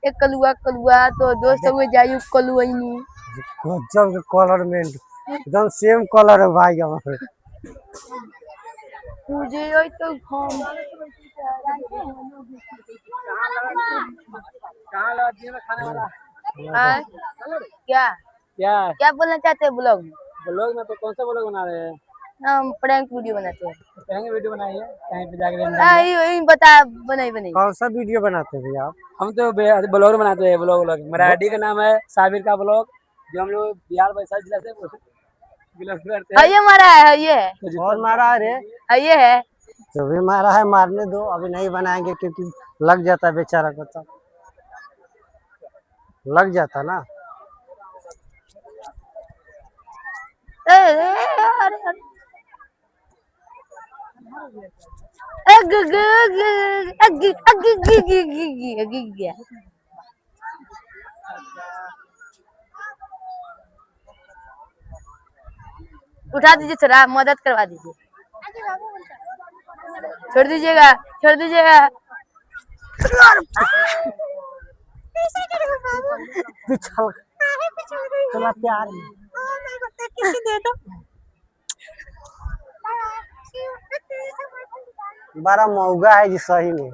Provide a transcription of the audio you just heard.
एक कलुआ कलुआ तो दोस्त हुए जायु कलुआइनी गजब के कलर में एकदम सेम कलर है भाई हमारे। मुझे वही तो घूम कहाँ लगा दिए में खाने वाला क्या क्या क्या बोलना चाहते हैं ब्लॉग में? ब्लॉग में तो कौन सा ब्लॉग बना रहे हैं? हम प्रैंक वीडियो बनाते हैं। कहीं वीडियो बनाइए कहीं पे जाकर रेंडम यही बता बनाई बनाई कौन सा वीडियो बनाते हैं भैया आप? हम तो ब्लॉग बनाते हैं ब्लॉग मेरा आईडी का नाम है साबिर का ब्लॉग जो हम लोग बिहार वैशाली जिला से ब्लॉग करते हैं। ये मारा है ये और मारा है रे ये है जो भी मारा है मारने दो, अभी नहीं बनाएंगे क्योंकि लग जाता है बेचारा को, तो लग जाता ना। उठा दीजिए, थोड़ा मदद करवा दीजिए। छोड़ दीजिएगा, छोड़ दीजिएगा। चला प्यार बड़ा महंगा है जी सही में।